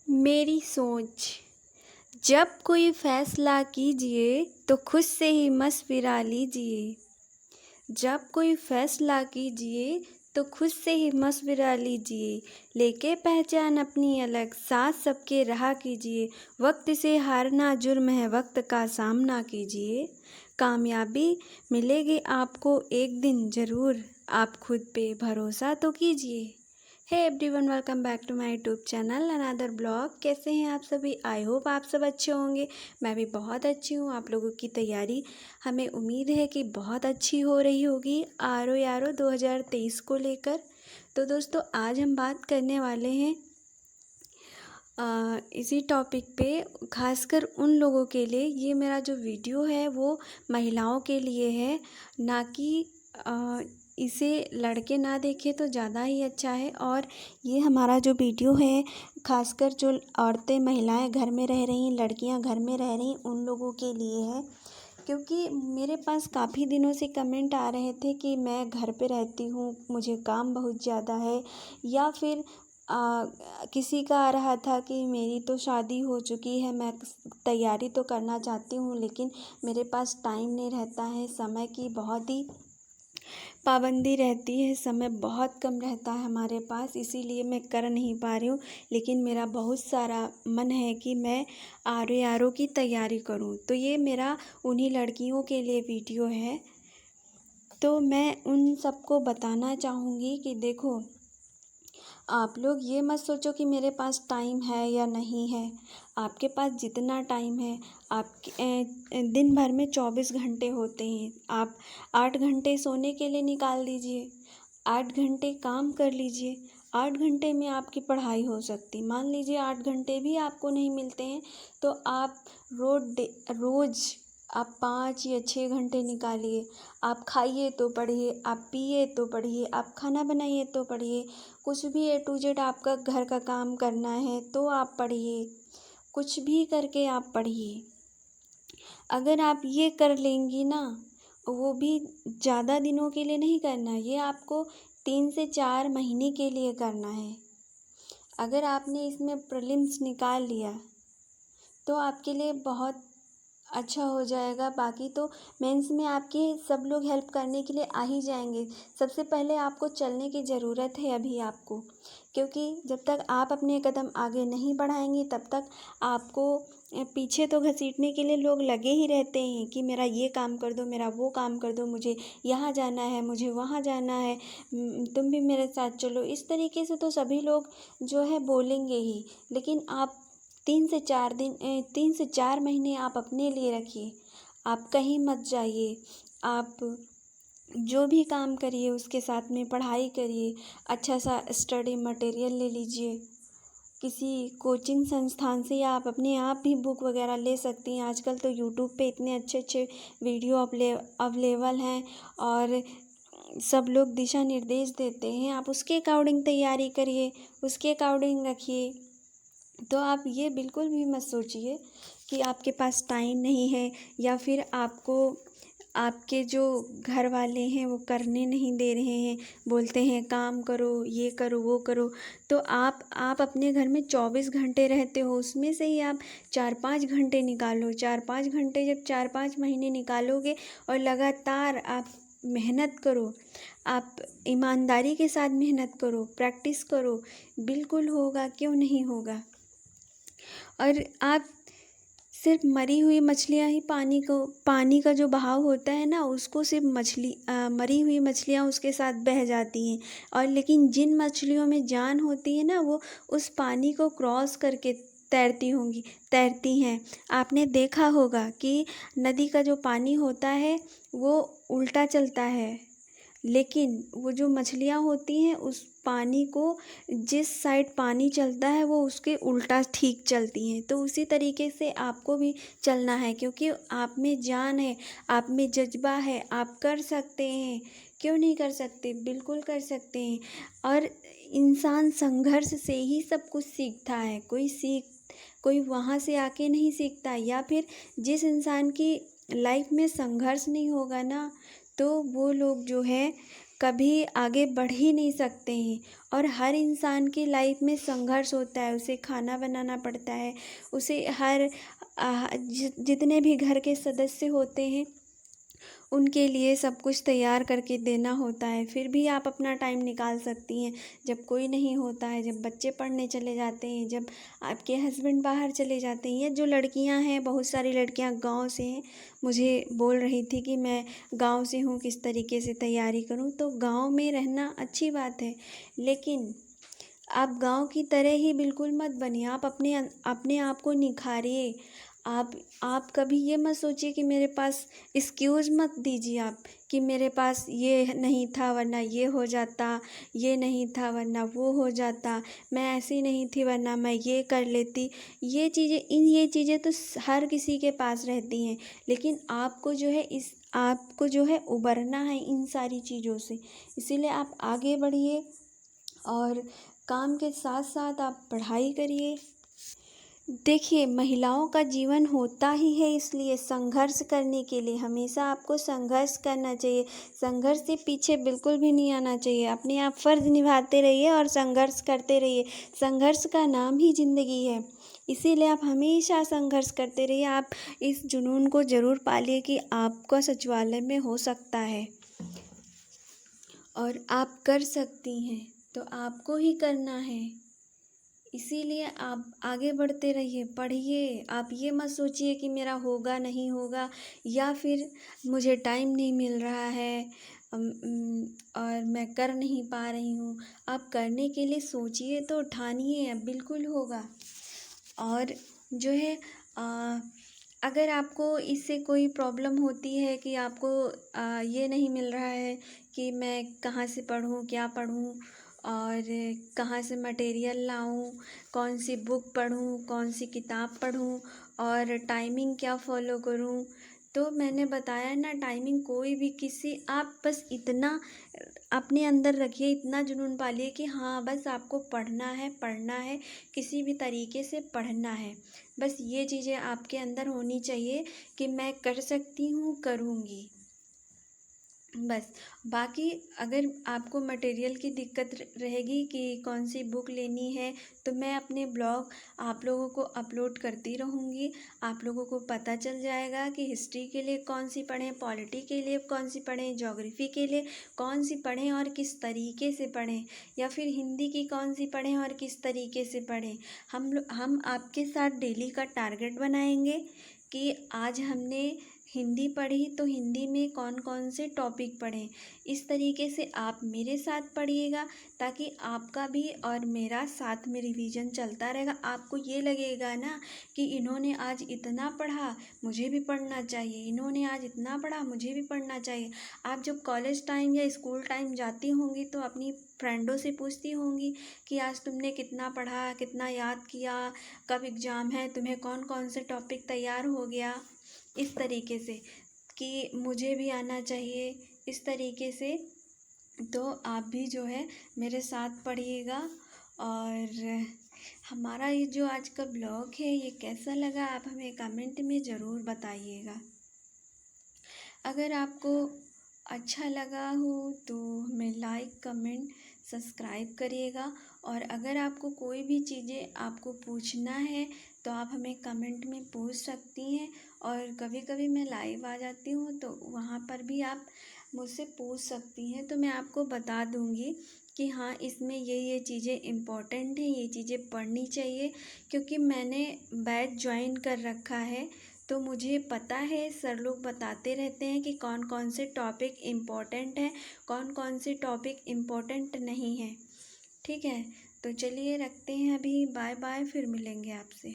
मेरी सोच। जब कोई फैसला कीजिए तो खुद से ही मशविरा लीजिए। जब कोई फैसला कीजिए तो खुद से ही मशविरा लीजिए। लेके पहचान अपनी अलग, साथ सबके रहा कीजिए। वक्त से हारना जुर्म है, वक्त का सामना कीजिए। कामयाबी मिलेगी आपको एक दिन ज़रूर, आप खुद पे भरोसा तो कीजिए। Hey everyone, welcome back to my YouTube channel another blog. कैसे हैं आप सभी? आई होप आप सब अच्छे होंगे। मैं भी बहुत अच्छी हूँ। आप लोगों की तैयारी हमें उम्मीद है कि बहुत अच्छी हो रही होगी आरो यारो 2023 को लेकर। तो दोस्तों, आज हम बात करने वाले हैं इसी टॉपिक पे, खासकर उन लोगों के लिए। ये मेरा जो वीडियो है वो महिलाओं के लिए है, ना कि इसे लड़के ना देखें तो ज़्यादा ही अच्छा है। और ये हमारा जो वीडियो है, खासकर जो औरतें महिलाएं घर में रह रही हैं, लड़कियां घर में रह रही हैं, उन लोगों के लिए है। क्योंकि मेरे पास काफ़ी दिनों से कमेंट आ रहे थे कि मैं घर पे रहती हूँ, मुझे काम बहुत ज़्यादा है, या फिर किसी का आ रहा था कि मेरी तो शादी हो चुकी है, मैं तैयारी तो करना चाहती हूँ लेकिन मेरे पास टाइम नहीं रहता है, समय की बहुत ही पाबंदी रहती है, समय बहुत कम रहता है हमारे पास, इसीलिए मैं कर नहीं पा रही हूँ। लेकिन मेरा बहुत सारा मन है कि मैं आर की तैयारी करूँ। तो ये मेरा उन्हीं लड़कियों के लिए वीडियो है। तो मैं उन सबको बताना चाहूँगी कि देखो, आप लोग ये मत सोचो कि मेरे पास टाइम है या नहीं है। आपके पास जितना टाइम है, दिन भर में 24 घंटे होते हैं। आप 8 घंटे सोने के लिए निकाल दीजिए, 8 घंटे काम कर लीजिए, 8 घंटे में आपकी पढ़ाई हो सकती। मान लीजिए 8 घंटे भी आपको नहीं मिलते हैं तो आप रोज़ आप 5 या 6 घंटे निकालिए। आप खाइए तो पढ़िए, आप पिए तो पढ़िए, आप खाना बनाइए तो पढ़िए, कुछ भी ए टू जेड आपका घर का काम करना है तो आप पढ़िए, कुछ भी करके आप पढ़िए। अगर आप ये कर लेंगी ना, वो भी ज़्यादा दिनों के लिए नहीं करना, ये आपको 3 से 4 महीने के लिए करना है। अगर आपने इसमें प्रीलिम्स निकाल लिया तो आपके लिए बहुत अच्छा हो जाएगा। बाकी तो मेंस में आपके सब लोग हेल्प करने के लिए आ ही जाएंगे। सबसे पहले आपको चलने की ज़रूरत है अभी आपको, क्योंकि जब तक आप अपने कदम आगे नहीं बढ़ाएंगे तब तक आपको पीछे तो घसीटने के लिए लोग लगे ही रहते हैं कि मेरा ये काम कर दो, मेरा वो काम कर दो, मुझे यहाँ जाना है, मुझे वहाँ जाना है, तुम भी मेरे साथ चलो। इस तरीके से तो सभी लोग जो है बोलेंगे ही। लेकिन आप 3 से 4 महीने आप अपने लिए रखिए। आप कहीं मत जाइए, आप जो भी काम करिए उसके साथ में पढ़ाई करिए। अच्छा सा स्टडी मटेरियल ले लीजिए, किसी कोचिंग संस्थान से, या आप अपने आप भी बुक वगैरह ले सकती हैं। आजकल तो यूट्यूब पे इतने अच्छे अच्छे वीडियो अवेलेबल हैं और सब लोग दिशा निर्देश देते हैं। आप उसके अकॉर्डिंग तैयारी करिए, उसके अकॉर्डिंग रखिए। तो आप ये बिल्कुल भी मत सोचिए कि आपके पास टाइम नहीं है, या फिर आपको आपके जो घर वाले हैं वो करने नहीं दे रहे हैं, बोलते हैं काम करो, ये करो, वो करो। तो आप अपने घर में 24 घंटे रहते हो, उसमें से ही आप 4-5 घंटे निकालो। 4-5 घंटे जब 4-5 महीने निकालोगे और लगातार आप मेहनत करो, आप ईमानदारी के साथ मेहनत करो, प्रैक्टिस करो, बिल्कुल होगा, क्यों नहीं होगा। और आप सिर्फ मरी हुई मछलियाँ ही पानी का जो बहाव होता है ना, उसको सिर्फ मरी हुई मछलियाँ उसके साथ बह जाती हैं। और लेकिन जिन मछलियों में जान होती है ना, वो उस पानी को क्रॉस करके तैरती हैं। आपने देखा होगा कि नदी का जो पानी होता है वो उल्टा चलता है, लेकिन वो जो मछलियाँ होती हैं उस पानी को, जिस साइड पानी चलता है वो उसके उल्टा ठीक चलती हैं। तो उसी तरीके से आपको भी चलना है, क्योंकि आप में जान है, आप में जज्बा है, आप कर सकते हैं। क्यों नहीं कर सकते? बिल्कुल कर सकते हैं। और इंसान संघर्ष से ही सब कुछ सीखता है। कोई वहाँ से आके नहीं सीखता। या फिर जिस इंसान की लाइफ में संघर्ष नहीं होगा ना, तो वो लोग जो है कभी आगे बढ़ ही नहीं सकते हैं। और हर इंसान की लाइफ में संघर्ष होता है, उसे खाना बनाना पड़ता है, उसे जितने भी घर के सदस्य होते हैं उनके लिए सब कुछ तैयार करके देना होता है। फिर भी आप अपना टाइम निकाल सकती हैं जब कोई नहीं होता है, जब बच्चे पढ़ने चले जाते हैं, जब आपके हस्बैंड बाहर चले जाते हैं, या जो लड़कियां हैं, बहुत सारी लड़कियां गांव से हैं, मुझे बोल रही थी कि मैं गांव से हूँ, किस तरीके से तैयारी करूँ। तो गांव में रहना अच्छी बात है, लेकिन आप गांव की तरह ही बिल्कुल मत बनिए। आप अपने आप को निखारिए। आप कभी ये मत सोचिए कि मेरे पास एक्सक्यूज़ मत दीजिए आप कि मेरे पास ये नहीं था वरना ये हो जाता, ये नहीं था वरना वो हो जाता, मैं ऐसी नहीं थी वरना मैं ये कर लेती। ये चीज़ें तो हर किसी के पास रहती हैं, लेकिन आपको जो है उबरना है इन सारी चीज़ों से। इसीलिए आप आगे बढ़िए और काम के साथ साथ आप पढ़ाई करिए। देखिए, महिलाओं का जीवन होता ही है इसलिए संघर्ष करने के लिए। हमेशा आपको संघर्ष करना चाहिए, संघर्ष से पीछे बिल्कुल भी नहीं आना चाहिए। अपने आप फ़र्ज़ निभाते रहिए और संघर्ष करते रहिए। संघर्ष का नाम ही ज़िंदगी है, इसीलिए आप हमेशा संघर्ष करते रहिए। आप इस जुनून को ज़रूर पालिए कि आपका सचिवालय में हो सकता है और आप कर सकती हैं, तो आपको ही करना है। इसीलिए आप आगे बढ़ते रहिए, पढ़िए। आप ये मत सोचिए कि मेरा होगा नहीं होगा, या फिर मुझे टाइम नहीं मिल रहा है और मैं कर नहीं पा रही हूँ। आप करने के लिए सोचिए तो ठानिए, बिल्कुल होगा। और जो है अगर आपको इससे कोई प्रॉब्लम होती है कि आपको ये नहीं मिल रहा है कि मैं कहाँ से पढ़ूँ, क्या पढ़ूँ और कहाँ से मटेरियल लाऊँ, कौन सी बुक पढूँ, कौन सी किताब पढूँ और टाइमिंग क्या फ़ॉलो करूँ, तो मैंने बताया ना, टाइमिंग कोई भी आप बस इतना अपने अंदर रखिए, इतना जुनून पालिए कि हाँ बस आपको पढ़ना है, किसी भी तरीके से पढ़ना है। बस ये चीज़ें आपके अंदर होनी चाहिए कि मैं कर सकती हूँ, करूँगी। बस बाकी अगर आपको मटेरियल की दिक्कत रहेगी कि कौन सी बुक लेनी है, तो मैं अपने ब्लॉग आप लोगों को अपलोड करती रहूँगी। आप लोगों को पता चल जाएगा कि हिस्ट्री के लिए कौन सी पढ़ें, पॉलिटी के लिए कौन सी पढ़ें, ज्योग्राफी के लिए कौन सी पढ़ें और किस तरीके से पढ़ें, या फिर हिंदी की कौन सी पढ़ें और किस तरीके से पढ़ें। हम आपके साथ डेली का टारगेट बनाएंगे कि आज हमने हिंदी पढ़ी तो हिंदी में कौन कौन से टॉपिक पढ़ें। इस तरीके से आप मेरे साथ पढ़िएगा ताकि आपका भी और मेरा साथ में रिवीजन चलता रहेगा। आपको ये लगेगा ना कि इन्होंने आज इतना पढ़ा, मुझे भी पढ़ना चाहिए, इन्होंने आज इतना पढ़ा, मुझे भी पढ़ना चाहिए। आप जब कॉलेज टाइम या स्कूल टाइम जाती होंगी तो अपनी फ्रेंडों से पूछती होंगी कि आज तुमने कितना पढ़ा, कितना याद किया, कब एग्ज़ाम है, तुम्हें कौन कौन से टॉपिक तैयार हो गया। इस तरीके से कि मुझे भी आना चाहिए, इस तरीके से। तो आप भी जो है मेरे साथ पढ़िएगा। और हमारा ये जो आज का ब्लॉग है ये कैसा लगा, आप हमें कमेंट में ज़रूर बताइएगा। अगर आपको अच्छा लगा हो तो हमें लाइक, कमेंट, सब्सक्राइब करिएगा। और अगर आपको कोई भी चीज़ें आपको पूछना है तो आप हमें कमेंट में पूछ सकती हैं। और कभी कभी मैं लाइव आ जाती हूँ तो वहाँ पर भी आप मुझसे पूछ सकती हैं, तो मैं आपको बता दूँगी कि हाँ इसमें ये चीज़ें इम्पोर्टेंट हैं, ये चीज़ें पढ़नी चाहिए। क्योंकि मैंने बैच ज्वाइन कर रखा है तो मुझे पता है, सर लोग बताते रहते हैं कि कौन कौन से टॉपिक इम्पोर्टेंट हैं, कौन कौन से टॉपिक इम्पोर्टेंट नहीं हैं। ठीक है, तो चलिए रखते हैं अभी, बाय बाय, फिर मिलेंगे आपसे।